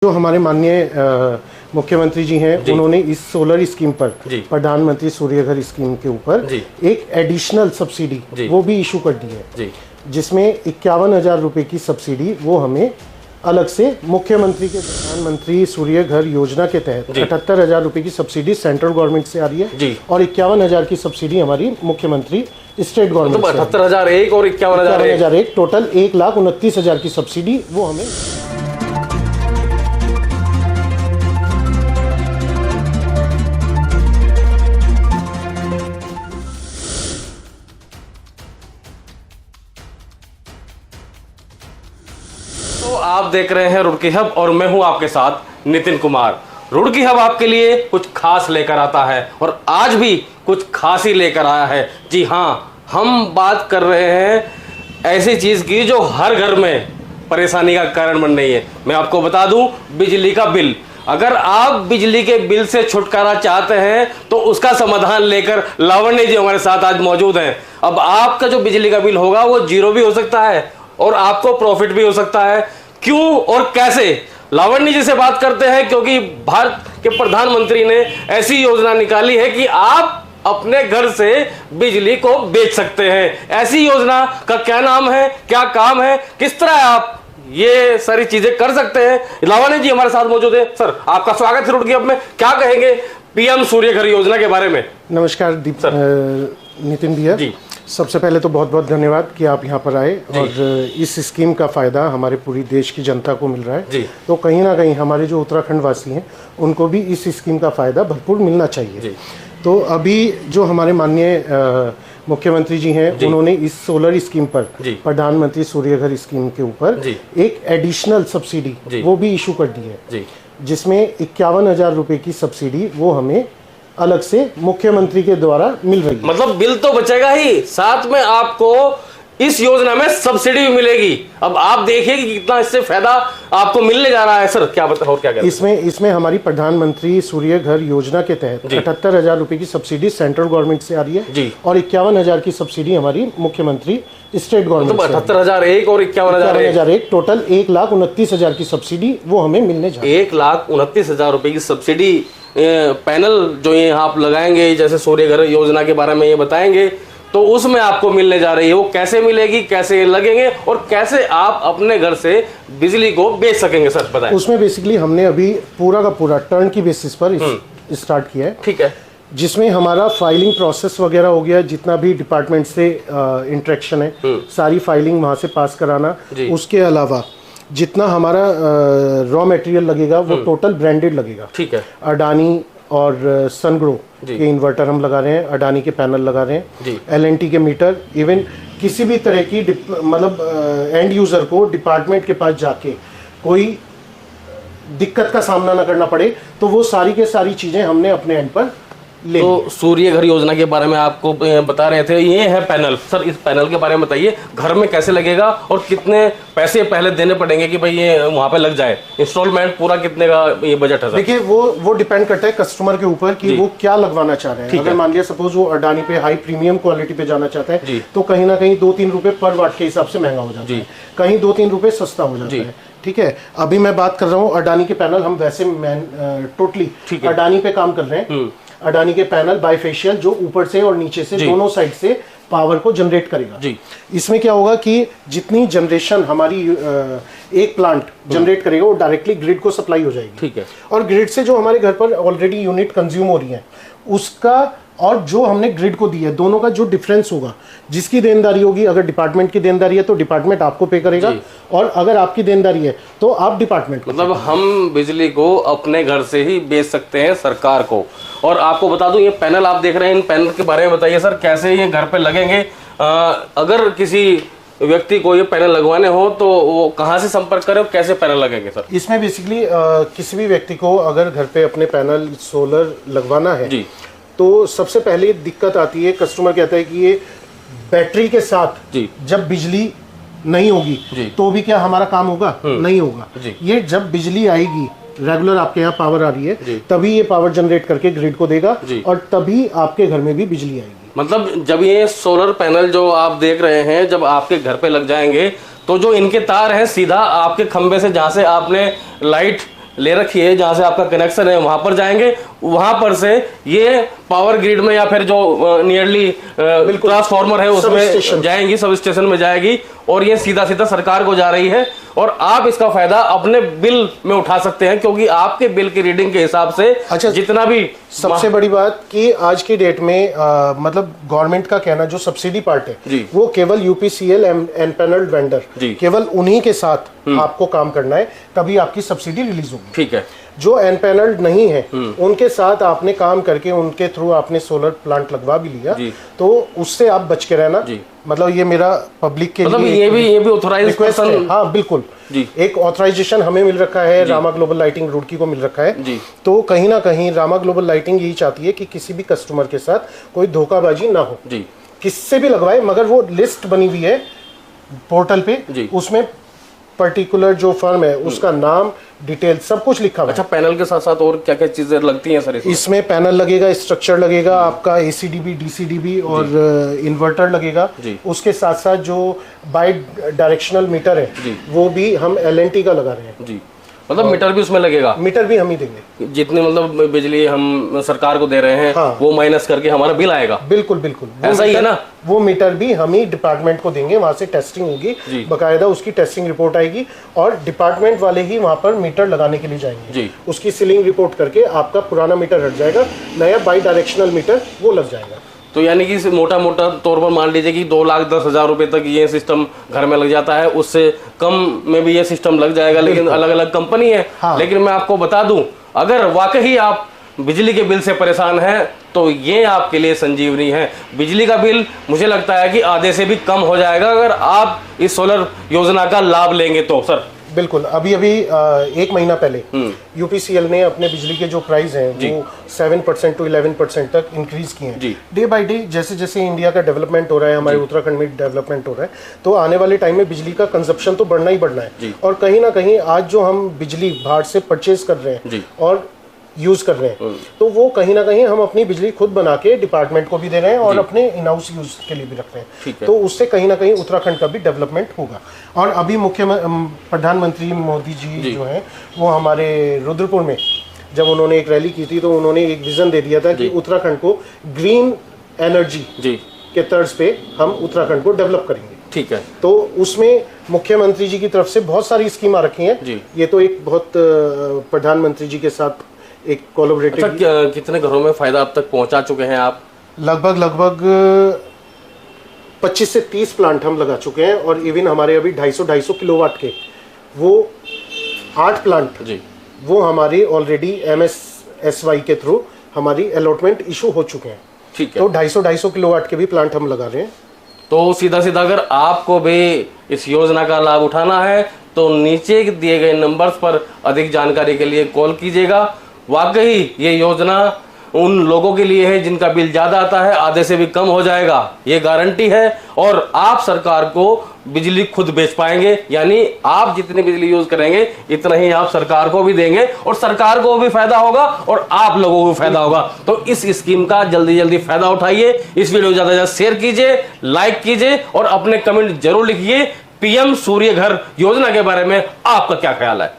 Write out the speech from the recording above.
जो हमारे माननीय मुख्यमंत्री जी हैं, उन्होंने इस सोलर स्कीम पर प्रधानमंत्री सूर्य घर स्कीम के ऊपर एक एडिशनल सब्सिडी वो भी इशू कर दी है, जिसमें 51,000 रुपए की सब्सिडी वो हमें अलग से मुख्यमंत्री के प्रधानमंत्री सूर्य घर योजना के तहत 78,000 रुपए की सब्सिडी सेंट्रल गवर्नमेंट से आ रही है और 51,000 की सब्सिडी हमारी मुख्यमंत्री स्टेट गवर्नमेंट से। 78,000 एक और 51,000 एक, टोटल 1,29,000 की सब्सिडी वो हमें। तो आप देख रहे हैं रुड़की हब और मैं हूं आपके साथ नितिन कुमार। रुड़की हब आपके लिए कुछ खास लेकर आता है और आज भी कुछ खास ही लेकर आया है। जी हाँ, हम बात कर रहे हैं ऐसी चीज की जो हर घर में परेशानी का कारण बन रही है। मैं आपको बता दूं, बिजली का बिल। अगर आप बिजली के बिल से छुटकारा चाहते हैं तो उसका समाधान लेकर लावण्य जी हमारे साथ आज मौजूद हैं। अब आपका जो बिजली का बिल होगा वो जीरो भी हो सकता है और आपको प्रॉफिट भी हो सकता है। क्यों और कैसे, लावण्य जी से बात करते हैं, क्योंकि भारत के प्रधानमंत्री ने ऐसी योजना निकाली है कि आप अपने घर से बिजली को बेच सकते हैं। ऐसी योजना का क्या नाम है, क्या काम है, किस तरह आप ये सारी चीजें कर सकते हैं, लावण्य जी हमारे साथ मौजूद है। सर, आपका स्वागत है रुड़की हब में। क्या कहेंगे पीएम सूर्य घर योजना के बारे में? नमस्कार नितिन भैया जी। सबसे पहले तो बहुत बहुत धन्यवाद कि आप यहाँ पर आए और इस स्कीम का फ़ायदा हमारे पूरी देश की जनता को मिल रहा है जी। तो कहीं ना कहीं हमारे जो उत्तराखंड वासी हैं उनको भी इस स्कीम का फ़ायदा भरपूर मिलना चाहिए जी। तो अभी जो हमारे माननीय मुख्यमंत्री जी हैं, उन्होंने इस सोलर स्कीम पर प्रधानमंत्री सूर्य घर स्कीम के ऊपर एक एडिशनल सब्सिडी वो भी इशू कर दी है, जिसमें 51,000 रुपए की सब्सिडी वो हमें अलग से मुख्यमंत्री के द्वारा मिल रही है। मतलब बिल तो बचेगा ही, साथ में आपको इस योजना में सब्सिडी भी मिलेगी। अब आप देखिए कि कितना इससे फायदा आपको मिलने जा रहा है। सर, क्या बता और क्या कहते हैं? इसमें हमारी प्रधानमंत्री सूर्य घर योजना के तहत 78,000 रुपए की सब्सिडी सेंट्रल गवर्नमेंट से आ रही है जी। और 51,000 की सब्सिडी हमारी मुख्यमंत्री स्टेट गवर्नमेंट। 78,000 एक और 51,000 एक, टोटल 1,29,000 की सब्सिडी वो हमें मिलने जा रही है। 1,29,000 रुपए की सब्सिडी पैनल जो ये आप लगाएंगे, जैसे सूर्य घर योजना के बारे में ये बताएंगे, तो उसमें आपको मिलने जा रही है। वो कैसे मिलेगी, कैसे लगेंगे और कैसे आप अपने घर से बिजली को बेच सकेंगे? सर बताएं। उसमें बेसिकली हमने अभी पूरा का पूरा टर्न की बेसिस पर स्टार्ट किया है। ठीक है। जिसमें हमारा फाइलिंग प्रोसेस वगैरह हो गया, जितना भी डिपार्टमेंट से इंटरेक्शन है सारी फाइलिंग वहां से पास कराना। उसके अलावा जितना हमारा रॉ मटेरियल लगेगा वो टोटल ब्रांडेड लगेगा। ठीक है। अडानी और सनग्रो के इन्वर्टर हम लगा रहे हैं, अडानी के पैनल लगा रहे हैं, एल&टी के मीटर। इवन किसी भी तरह की मतलब एंड यूजर को डिपार्टमेंट के पास जाके कोई दिक्कत का सामना ना करना पड़े, तो वो सारी के सारी चीजें हमने अपने एंड पर ले। तो सूर्य घर योजना के बारे में आपको बता रहे थे, ये है पैनल। सर, इस पैनल के बारे में बताइए, घर में कैसे लगेगा और कितने पैसे पहले देने पड़ेंगे कि भाई ये वहाँ पे लग जाए? इंस्टॉलमेंट पूरा कितने का ये बजट है? देखिए, वो डिपेंड करता है कस्टमर के ऊपर कि वो क्या लगवाना चाह रहे हैं। अगर मान लिया सपोज वो अडानी पे हाई प्रीमियम क्वालिटी पे जाना चाहता है तो कहीं ना कहीं 2-3 रुपए पर वाट के हिसाब से महंगा हो जाता है, कहीं 2-3 रुपए सस्ता हो जाता है। ठीक है। अभी मैं बात कर रहा हूँ अडानी के पैनल, हम वैसे टोटली अडानी पे काम कर रहे हैं। अडानी के पैनल बाइफेशियल, जो ऊपर से और नीचे से दोनों साइड से पावर को जनरेट करेगा जी। इसमें क्या होगा कि जितनी जनरेशन हमारी एक प्लांट जनरेट करेगा वो डायरेक्टली ग्रिड को सप्लाई हो जाएगी। ठीक है। और ग्रिड से जो हमारे घर पर ऑलरेडी यूनिट कंज्यूम हो रही है उसका और जो हमने ग्रिड को दी है, दोनों का जो डिफरेंस होगा, जिसकी देनदारी होगी, अगर डिपार्टमेंट की देनदारी है तो डिपार्टमेंट आपको पे करेगा, और अगर आपकी देनदारी है तो आप डिपार्टमेंट। मतलब हम बिजली को अपने घर से ही बेच सकते हैं सरकार को। और आपको बता दूं, ये पैनल आप देख रहे हैं, इन पैनल के बारे में बताइए सर, कैसे ये घर पे लगेंगे? अगर किसी व्यक्ति को ये पैनल लगवाने हो तो वो कहाँ से संपर्क करें, कैसे पैनल लगेंगे? सर, इसमें बेसिकली किसी भी व्यक्ति को अगर घर पे अपने पैनल सोलर लगवाना है जी, तो सबसे पहले दिक्कत आती है, कस्टमर कहता है कि ये बैटरी के साथ जब बिजली नहीं होगी तो भी क्या हमारा काम होगा? नहीं होगा। ये जब बिजली आएगी, रेगुलर आपके यहाँ पावर आ रही है, तभी ये पावर जनरेट करके ग्रिड को देगा और तभी आपके घर में भी बिजली आएगी। मतलब जब ये सोलर पैनल जो आप देख रहे हैं जब आपके घर पे लग जाएंगे तो जो इनके तार हैं सीधा आपके खंबे से, जहाँ से आपने लाइट ले रखी है, जहां से आपका कनेक्शन है वहां पर जाएंगे, वहां पर से ये पावर ग्रिड में या फिर जो नियरली ट्रांसफार्मर है उसमें जाएंगी, सब स्टेशन में जाएगी और ये सीधा सीधा सरकार को जा रही है। और आप इसका फायदा अपने बिल में उठा सकते हैं, क्योंकि आपके बिल की रीडिंग के हिसाब से अच्छा, जितना भी सबसे बड़ी बात कि आज की डेट में मतलब गवर्नमेंट का कहना जो सब्सिडी पार्ट है वो केवल यूपीसीएल एनपैनल्ड वेंडर, केवल उन्हीं के साथ आपको काम करना है, तभी आपकी सब्सिडी रिलीज होगी। ठीक है। जो एनपैनल्ड नहीं है उनके साथ आपने काम करके उनके थ्रू आपने सोलर प्लांट लगवा भी लिया तो उससे आप बच के रहना। मतलब ये मेरा पब्लिक के मतलब लिए ये भी ऑथराइज्ड पर्सन। हाँ बिल्कुल जी, एक ऑथराइजेशन हमें मिल रखा है, रामा ग्लोबल लाइटिंग रुड़की को मिल रखा है। तो कहीं ना कहीं रामा ग्लोबल लाइटिंग यही चाहती है कि किसी भी कस्टमर के साथ कोई धोखाबाजी ना हो, किससे भी लगवाए, मगर वो लिस्ट बनी हुई है पोर्टल पे, उसमें पर्टिकुलर जो फर्म है उसका नाम, डिटेल सब कुछ लिखा हुआ है। अच्छा, पैनल के साथ साथ और क्या क्या चीजें लगती हैं सर इसमें पैनल लगेगा, स्ट्रक्चर लगेगा, आपका एसीडीबी, डीसीडीबी और इन्वर्टर लगेगा। उसके साथ साथ जो बाई डायरेक्शनल मीटर है वो भी हम एलएनटी का लगा रहे हैं जी। मतलब मीटर भी उसमें लगेगा? मीटर भी हम ही देंगे, जितनी मतलब बिजली हम सरकार को दे रहे हैं वो माइनस करके हमारा बिल आएगा। बिल्कुल बिल्कुल, ऐसा ही है ना? वो मीटर भी हम ही डिपार्टमेंट को देंगे, वहां से टेस्टिंग होगी, बकायदा उसकी टेस्टिंग रिपोर्ट आएगी और डिपार्टमेंट वाले ही वहां पर मीटर लगाने के लिए जाएंगे। उसकी सीलिंग रिपोर्ट करके आपका पुराना मीटर हट जाएगा, नया बाई डायरेक्शनल मीटर वो लग जाएगा। तो यानी कि मोटा मोटा तौर पर मान लीजिए कि 2,10,000 रुपए तक ये सिस्टम घर में लग जाता है, उससे कम में भी ये सिस्टम लग जाएगा, लेकिन अलग अलग कंपनी है। लेकिन मैं आपको बता दूं, अगर वाकई आप बिजली के बिल से परेशान हैं तो ये आपके लिए संजीवनी है। बिजली का बिल मुझे लगता है कि आधे से भी कम हो जाएगा अगर आप इस सोलर योजना का लाभ लेंगे तो। सर बिल्कुल, अभी एक महीना पहले यूपीसीएल ने अपने बिजली के जो प्राइस हैं वो 7% to 11% तक इंक्रीज किए हैं। डे बाय डे जैसे जैसे इंडिया का डेवलपमेंट हो रहा है, हमारे उत्तराखंड में डेवलपमेंट हो रहा है, तो आने वाले टाइम में बिजली का कंजप्शन तो बढ़ना ही बढ़ना है। और कहीं ना कहीं आज जो हम बिजली बाहर से परचेज कर रहे हैं और यूज कर रहे हैं, तो वो कहीं ना कहीं हम अपनी बिजली खुद बना के डिपार्टमेंट को भी दे रहे हैं और अपने इन हाउस यूज के लिए भी रख रहे हैं। तो उससे कहीं ना कहीं उत्तराखंड का भी डेवलपमेंट होगा। और अभी प्रधानमंत्री मोदी जी जो हैं वो हमारे रुद्रपुर में जब उन्होंने एक रैली की थी तो उन्होंने एक विजन दे दिया था कि उत्तराखंड को ग्रीन एनर्जी के तर्ज पे हम उत्तराखंड को डेवलप करेंगे। ठीक है। तो उसमें मुख्यमंत्री जी की तरफ से बहुत सारी स्कीम आ रखी हैं। ये तो एक बहुत प्रधानमंत्री जी के साथ एक कोलैबोरेटिव। अच्छा, कितने घरों में फायदा अब तक पहुंचा चुके हैं आप? लगभग 25 से 30 प्लांट हम लगा चुके हैं और इवन हमारे अभी 250 किलोवाट के वो 8 प्लांट वो हमारी ऑलरेडी MSSY के थ्रू हमारी अलॉटमेंट इशू हो चुके हैं। ठीक है। तो 250 किलोवाट के भी प्लांट हम लगा रहे हैं। तो सीधा सीधा अगर आपको भी इस योजना का लाभ उठाना है तो नीचे दिए गए नंबर्स पर अधिक जानकारी के लिए कॉल कीजिएगा। वाकई ये योजना उन लोगों के लिए है जिनका बिल ज्यादा आता है, आधे से भी कम हो जाएगा, ये गारंटी है। और आप सरकार को बिजली खुद बेच पाएंगे, यानी आप जितनी बिजली यूज करेंगे इतना ही आप सरकार को भी देंगे और सरकार को भी फायदा होगा और आप लोगों को फायदा होगा। तो इस स्कीम का जल्दी जल्दी फायदा उठाइए। इस वीडियो को ज्यादा से ज्यादा शेयर कीजिए, लाइक कीजिए और अपने कमेंट जरूर लिखिए। PM सूर्य घर योजना के बारे में आपका क्या ख्याल है?